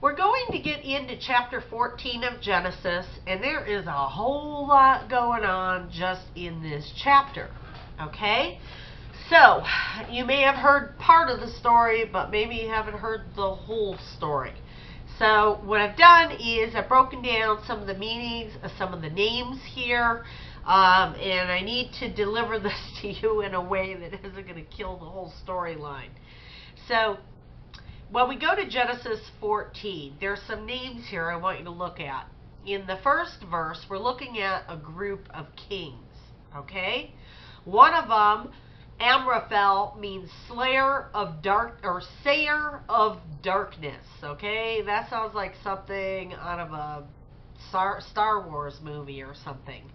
We're going to get into chapter 14 of Genesis, and there is a whole lot going on just in this chapter, okay? So, you may have heard part of the story, but maybe you haven't heard the whole story. So, what I've done is I've broken down some of the meanings of some of the names here, and I need to deliver this to you in a way that isn't going to kill the whole storyline. So, when we go to Genesis 14, there's some names here I want you to look at. In the first verse, we're looking at a group of kings, okay? One of them, Amraphel, means slayer of dark, or sayer of darkness, okay? That sounds like something out of a Star Wars movie or something.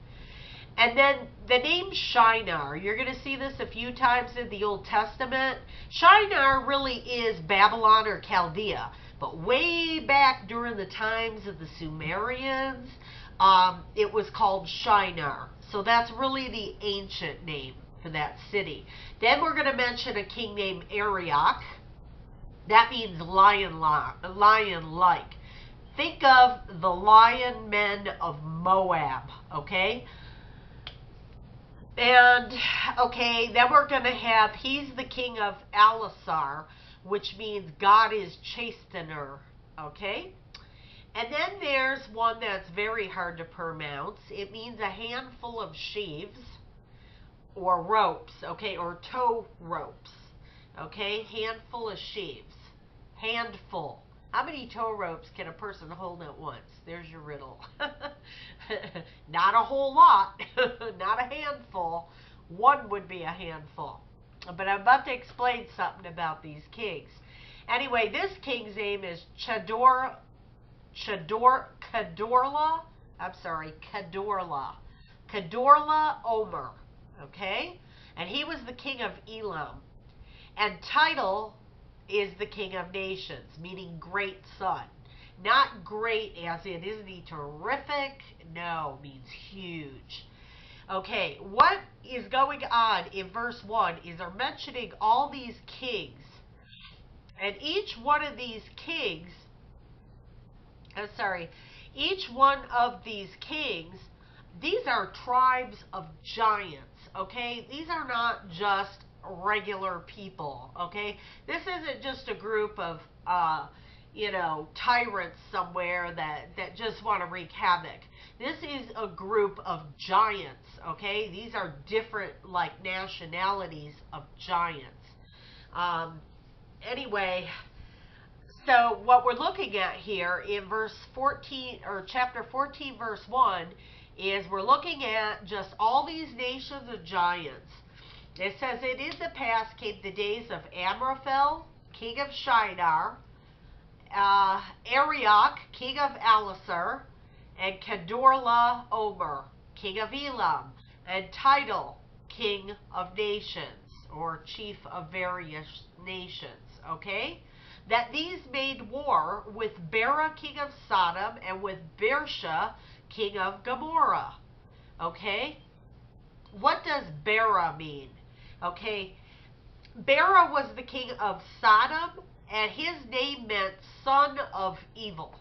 And then the name Shinar, you're going to see this a few times in the Old Testament. Shinar really is Babylon or Chaldea. But way back during the times of the Sumerians, it was called Shinar. So that's really the ancient name for that city. Then we're going to mention a king named Arioch. That means lion-like. Think of the lion men of Moab, okay? And, okay, then we're going to have, he's the king of Elasar, which means God is chastener, okay? And then there's one that's very hard to pronounce. It means a handful of sheaves, or ropes, okay, or tow ropes, okay? Handful of sheaves. Handful. How many tow ropes can a person hold at once? There's your riddle. Not a whole lot. Not a handful. One would be a handful. But I'm about to explain something about these kings. Anyway, this king's name is Kedorla. Kedorla Omer. Okay? And he was the king of Elam. And title is the king of nations, meaning great son. Not great as in, isn't he terrific? No, means huge. Okay, what is going on in verse 1 is they're mentioning all these kings. And each one of these kings, each one of these kings, these are tribes of giants, okay? These are not just regular people, okay? This isn't just a group of, tyrants somewhere that just want to wreak havoc. This is a group of giants, okay? These are different, like, nationalities of giants. Anyway, so what we're looking at here in verse 14, or chapter 14, verse 1, is we're looking at just all these nations of giants. It says, "And in the past came the days of Amraphel, king of Shinar, Arioch, king of Elasar, and Kedorla Omer, king of Elam, and Tidal, king of nations," or chief of various nations, okay? "That these made war with Bera, king of Sodom, and with Bersha, king of Gomorrah." Okay? What does Bera mean? Okay, Bera was the king of Sodom, and his name meant son of evil.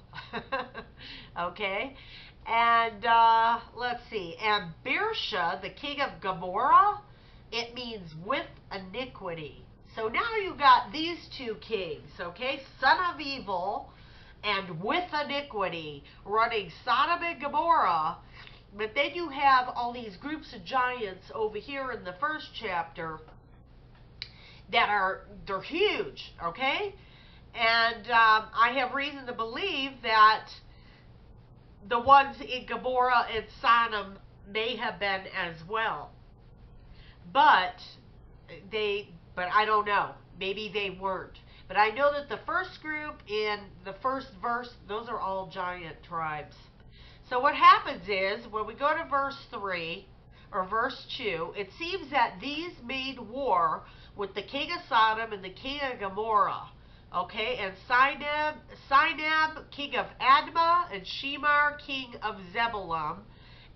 Okay? And let's see. And Bersha, the king of Gomorrah, it means with iniquity. So now you got these two kings, okay? Son of evil and with iniquity, running Sodom and Gomorrah. But then you have all these groups of giants over here in the first chapter that they're huge, okay? And I have reason to believe that the ones in Gomorrah and Sodom may have been as well. But I don't know. Maybe they weren't. But I know that the first group in the first verse, those are all giant tribes. So what happens is, when we go to verse 3, or verse 2, it seems that these made war with the king of Sodom and the king of Gomorrah. Okay, and Sinab, king of Admah, and Shemar, king of Zebulun,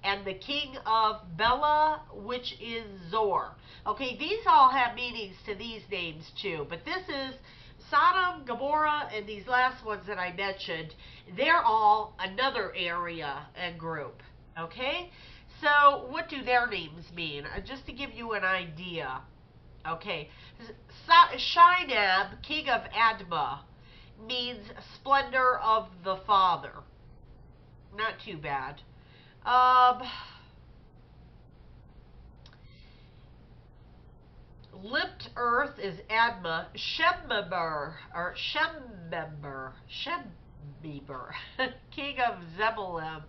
and the king of Bela, which is Zor. Okay, these all have meanings to these names too, but this is Sodom, Gomorrah, and these last ones that I mentioned, they're all another area and group. Okay? So, what do their names mean? Just to give you an idea. Okay. Shinab, king of Admah, means splendor of the Father. Not too bad. Lipped earth is Admah. Shemmeber, king of Zeboim,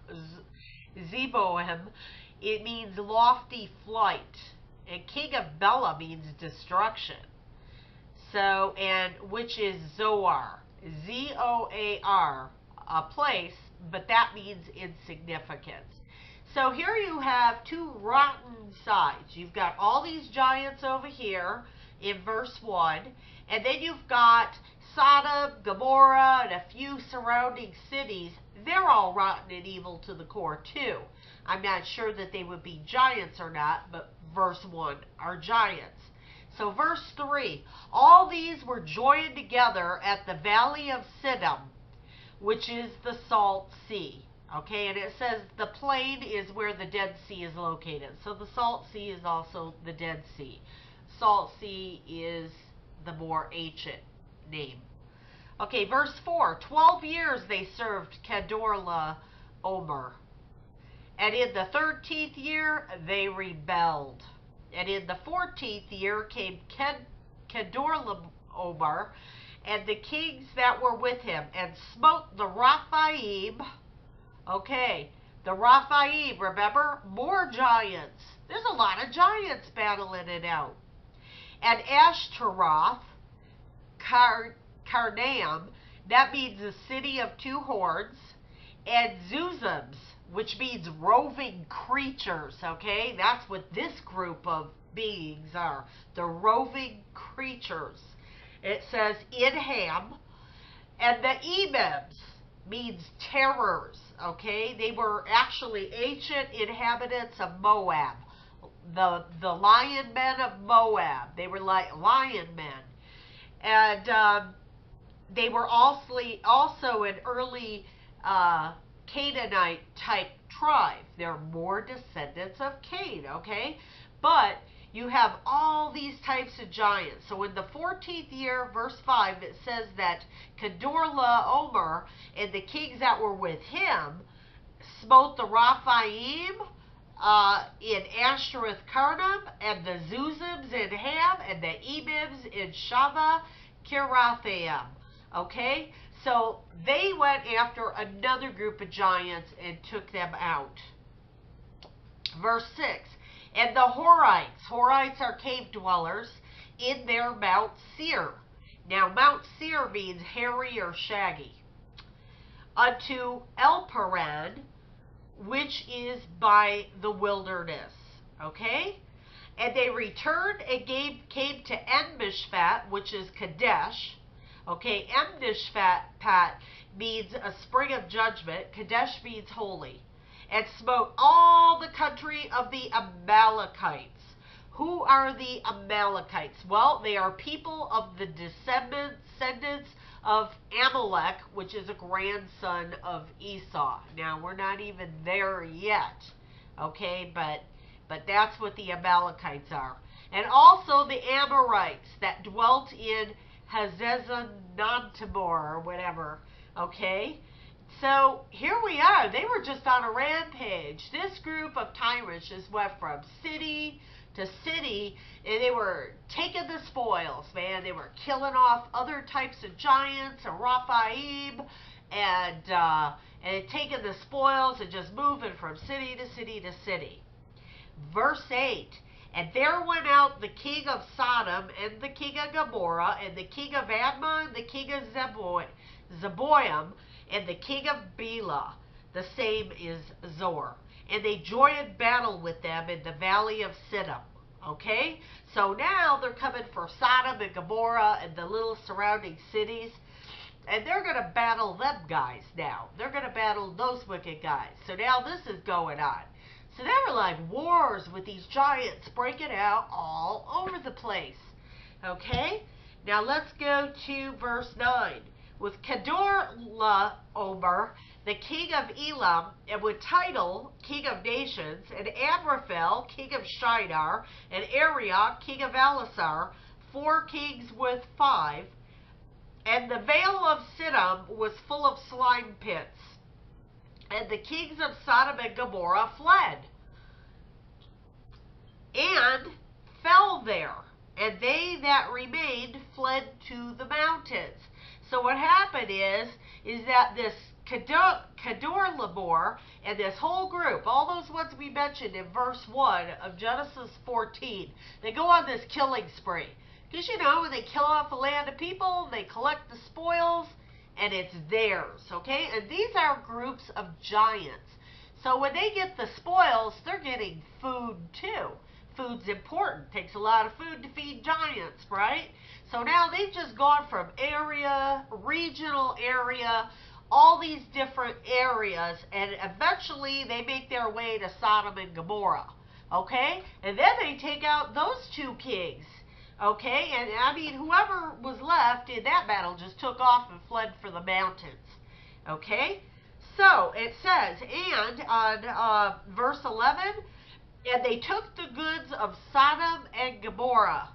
it means lofty flight. And king of Bela means destruction. So, and which is Zoar. Z-O-A-R, a place, but that means insignificance. So here you have two rotten sides. You've got all these giants over here in verse 1, and then you've got Sodom, Gomorrah, and a few surrounding cities. They're all rotten and evil to the core too. I'm not sure that they would be giants or not, but verse 1 are giants. So verse 3, all these were joined together at the valley of Siddim, which is the Salt Sea. Okay, and it says the plain is where the Dead Sea is located. So the Salt Sea is also the Dead Sea. Salt Sea is the more ancient name. Okay, verse 4, 12 years they served Kedorlaomer. And in the 13th year, they rebelled. And in the 14th year came Kedorlaomer and the kings that were with him, and smote the Raphaim. Okay, the Raphaim, remember? More giants. There's a lot of giants battling it out. And Ashtaroth, Karnaim, that means the city of two horns, and Zuzims, which means roving creatures, okay? That's what this group of beings are, the roving creatures. It says in Ham, and the Emims means terrors, okay? They were actually ancient inhabitants of Moab, the lion men of Moab. They were like lion men. And they were also an early Canaanite type tribe. They're more descendants of Cain, okay? But you have all these types of giants. So in the 14th year, verse 5, it says that Kedorlaomer and the kings that were with him smote the Raphaim in Ashtaroth Karnaim, and the Zuzims in Ham, and the Emims in Shava Kirathaim. Okay? So they went after another group of giants and took them out. Verse 6, and the Horites are cave dwellers in their Mount Seir. Now Mount Seir means hairy or shaggy. Unto El-Paran, which is by the wilderness. Okay? And they returned and came to En-Mishpat, which is Kadesh. Okay, En-Mishpat means a spring of judgment. Kadesh means holy. And smote all the country of the Amalekites. Who are the Amalekites? Well, they are people of the descendants of Amalek, which is a grandson of Esau. Now, we're not even there yet, okay, but that's what the Amalekites are. And also the Amorites that dwelt in Hazezontamor or whatever, okay? So here we are. They were just on a rampage. This group of tyrants just went from city to city, and they were taking the spoils, man. They were killing off other types of giants and Raphaim, and taking the spoils and just moving from city to city to city. Verse 8, and there went out the king of Sodom, and the king of Gomorrah, and the king of Admah, and the king of Zeboim, and the king of Bela, the same is Zor. And they joined battle with them in the valley of Siddim. Okay? So now they're coming for Sodom and Gomorrah and the little surrounding cities. And they're going to battle them guys now. They're going to battle those wicked guys. So now this is going on. So there were like wars with these giants breaking out all over the place. Okay? Now let's go to verse 9. With Kedorlaomer, the king of Elam, and with Tidal, king of nations, and Amraphel, king of Shinar, and Arioch, king of Elasar, 4 kings with 5. And the vale of Siddim was full of slime pits. And the kings of Sodom and Gomorrah fled and fell there. And they that remained fled to the mountains. So what happened is that this Kedorlaomer and this whole group, all those ones we mentioned in verse 1 of Genesis 14, they go on this killing spree. Because, you know, they kill off the land of people, they collect the spoils, and it's theirs, okay? And these are groups of giants. So when they get the spoils, they're getting food too. Food's important. Takes a lot of food to feed giants, right? So now they've just gone from area, regional area, all these different areas, and eventually they make their way to Sodom and Gomorrah, okay? And then they take out those 2 kings, okay? And I mean, whoever was left in that battle just took off and fled for the mountains, okay? So it says, and on verse 11, and they took the goods of Sodom and Gomorrah,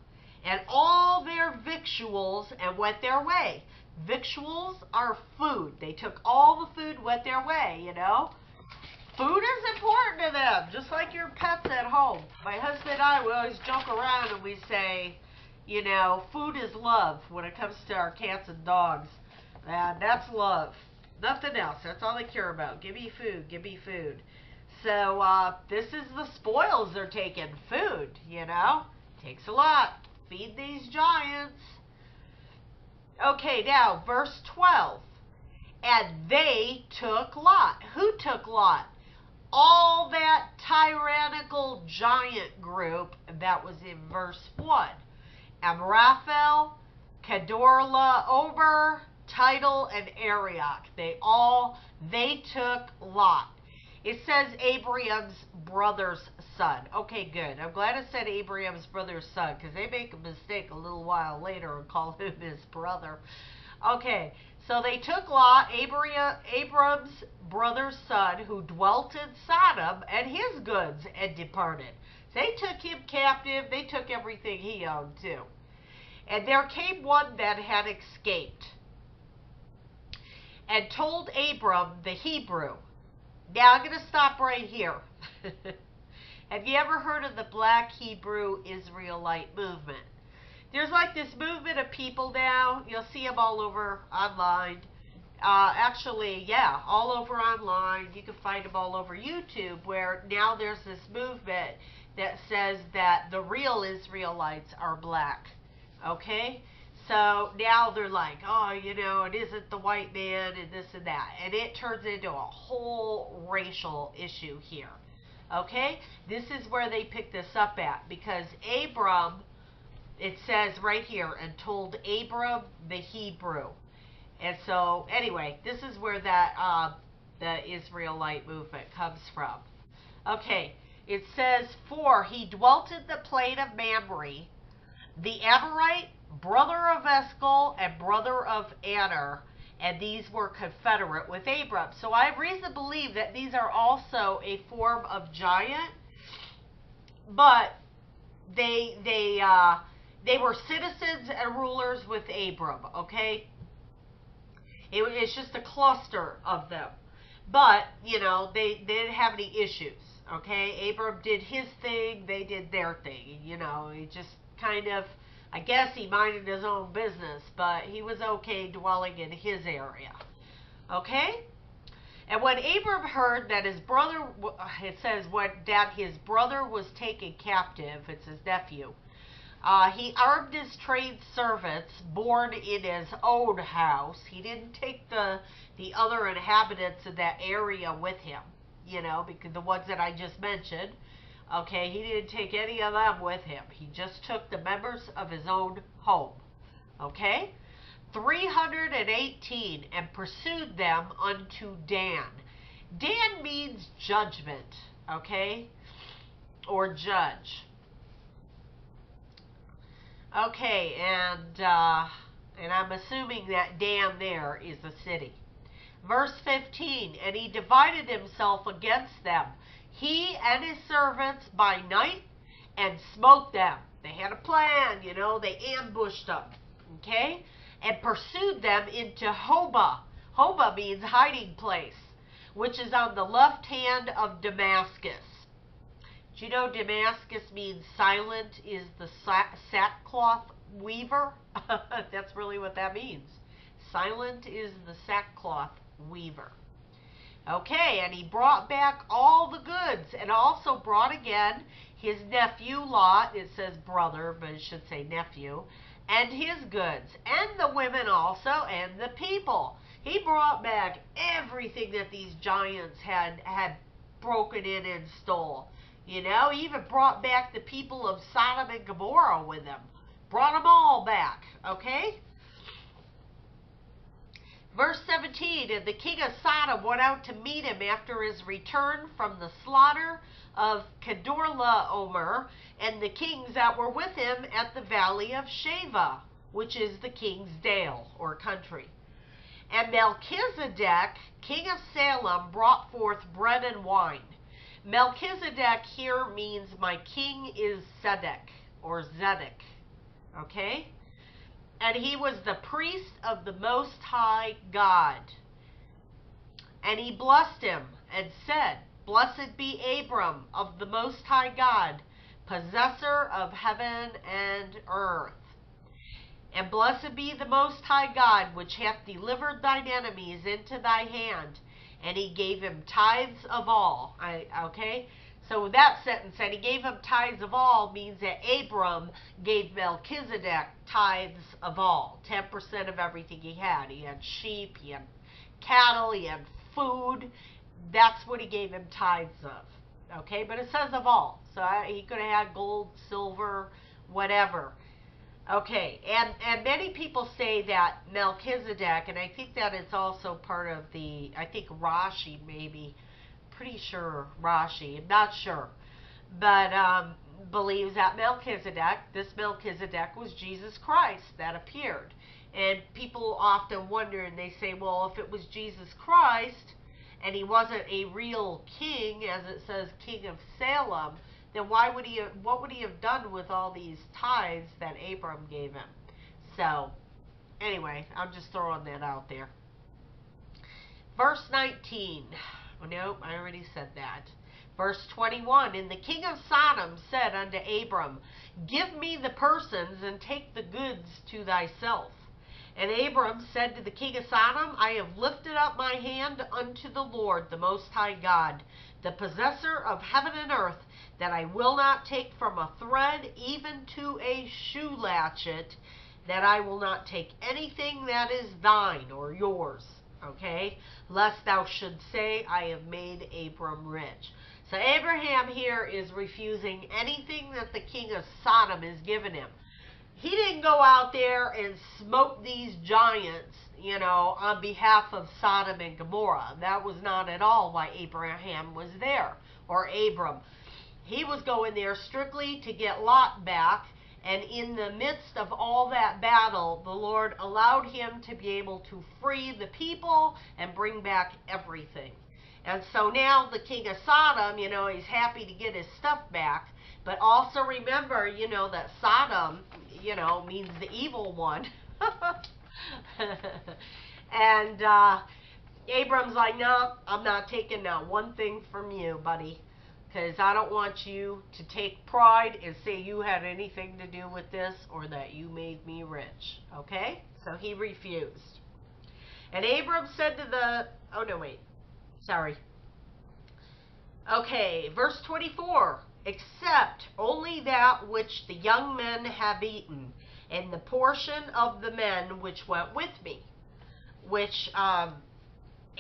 and all their victuals, and went their way. Victuals are food. They took all the food, went their way, you know. Food is important to them, just like your pets at home. My husband and I, we always joke around and we say, you know, food is love when it comes to our cats and dogs. And that's love. Nothing else. That's all they care about. Give me food. Give me food. So, this is the spoils they're taking. Food, you know. Takes a lot. Feed these giants. Okay, now, verse 12. And they took Lot. Who took Lot? All that tyrannical giant group that was in verse 1. Amraphel, Kedorlaomer, Tidal, and Arioch. They took Lot. It says Abraham's brother's son. Okay, good. I'm glad it said Abraham's brother's son, because they make a mistake a little while later and call him his brother. Okay, so they took Lot, Abram's brother's son, who dwelt in Sodom, and his goods, and departed. They took him captive. They took everything he owned, too. And there came one that had escaped, and told Abram the Hebrew. Now, I'm going to stop right here. Have you ever heard of the Black Hebrew Israelite movement? There's like this movement of people now. You'll see them all over online. Actually, yeah, all over online. You can find them all over YouTube, where now there's this movement that says that the real Israelites are black. Okay? So now they're like, oh, you know, it isn't the white man and this and that. And it turns into a whole racial issue here. Okay? This is where they pick this up at. Because Abram, it says right here, and told Abram the Hebrew. And so, anyway, this is where that the Israelite movement comes from. Okay, it says, for he dwelt in the plain of Mamre, the Amorite, brother of Eshcol, and brother of Aner, and these were confederate with Abram. So I have reason to believe that these are also a form of giant, but they were citizens and rulers with Abram, okay? It's just a cluster of them. But, you know, they didn't have any issues, okay? Abram did his thing, they did their thing. You know, he just kind of, I guess he minded his own business, but he was okay dwelling in his area. Okay? And when Abram heard that his brother, it says that his brother was taken captive, it's his nephew, he armed his trained servants born in his own house. He didn't take the other inhabitants of that area with him, you know, because the ones that I just mentioned. Okay, he didn't take any of them with him. He just took the members of his own home. Okay? 318, and pursued them unto Dan. Dan means judgment, okay? Or judge. Okay, and I'm assuming that Dan there is a city. Verse 15, and he divided himself against them, he and his servants by night, and smote them. They had a plan, they ambushed them, okay? And pursued them into Hobah. Hobah means hiding place, which is on the left hand of Damascus. Do you know Damascus means silent is the sackcloth weaver? That's really what that means. Silent is the sackcloth weaver. Okay, and he brought back all the goods, and also brought again his nephew Lot, it says brother, but it should say nephew, and his goods, and the women also, and the people. He brought back everything that these giants had broken in and stole. He even brought back the people of Sodom and Gomorrah with him. Brought them all back, okay? Verse 17, and the king of Sodom went out to meet him after his return from the slaughter of Kedorlaomer, and the kings that were with him at the valley of Sheva, which is the king's dale, or country. And Melchizedek, king of Salem, brought forth bread and wine. Melchizedek here means my king is Zedek, or Zedek, okay? And he was the priest of the Most High God. And he blessed him and said, Blessed be Abram of the Most High God, possessor of heaven and earth. And blessed be the Most High God, which hath delivered thine enemies into thy hand. And he gave him tithes of all. Okay? So that sentence, and he gave him tithes of all, means that Abram gave Melchizedek tithes of all. 10% of everything he had. He had sheep, he had cattle, he had food. That's what he gave him tithes of. Okay? But it says of all. So he could have had gold, silver, whatever. Okay, and many people say that Melchizedek, and I think that it's also part of the, I think Rashi maybe, pretty sure Rashi, I'm not sure, but believes that this Melchizedek was Jesus Christ that appeared. And people often wonder, and they say, well, if it was Jesus Christ, and he wasn't a real king, as it says, king of Salem, then what would he have done with all these tithes that Abram gave him? So, anyway, I'm just throwing that out there. Verse 19. Nope, I already said that. Verse 21. And the king of Sodom said unto Abram, Give me the persons, and take the goods to thyself. And Abram said to the king of Sodom, I have lifted up my hand unto the Lord, the Most High God, the possessor of heaven and earth, that I will not take from a thread even to a shoe latchet, that I will not take anything that is thine or yours, okay? Lest thou should say, I have made Abram rich. So Abraham here is refusing anything that the king of Sodom has given him. He didn't go out there and smoke these giants, on behalf of Sodom and Gomorrah. That was not at all why Abraham was there, or Abram. He was going there strictly to get Lot back, and in the midst of all that battle, the Lord allowed him to be able to free the people and bring back everything. And so now the king of Sodom, he's happy to get his stuff back, but also remember, that Sodom, means the evil one. And Abram's like, no, I'm not taking not one thing from you, buddy. Because I don't want you to take pride and say you had anything to do with this or that you made me rich. Okay? So he refused. And Abram said to the... Oh, no, wait. Sorry. Okay, verse 24. Except only that which the young men have eaten, and the portion of the men which went with me, which...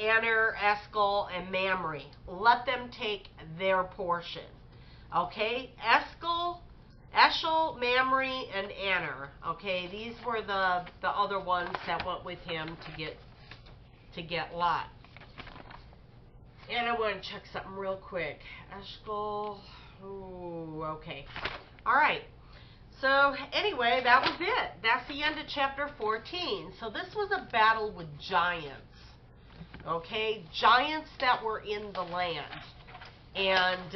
Aner, Eshcol, and Mamre. Let them take their portion. Okay? Eshcol, Mamre, and Aner. Okay? These were the other ones that went with him to get Lot. And I want to check something real quick. Eshcol. Ooh, okay. Alright. So anyway, that was it. That's the end of chapter 14. So this was a battle with giants. Okay, giants that were in the land. And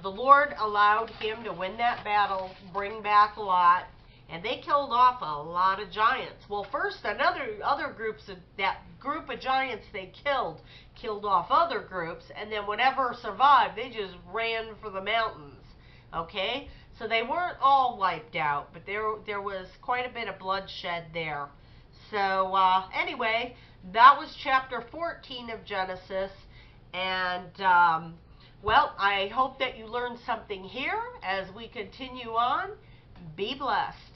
the Lord allowed him to win that battle, bring back a lot, and they killed off a lot of giants. Well, first, other groups of that group of giants they killed off other groups, and then whatever survived, they just ran for the mountains. Okay, so they weren't all wiped out, but there was quite a bit of bloodshed there. So anyway, that was chapter 14 of Genesis, and well, I hope that you learned something here as we continue on. Be blessed.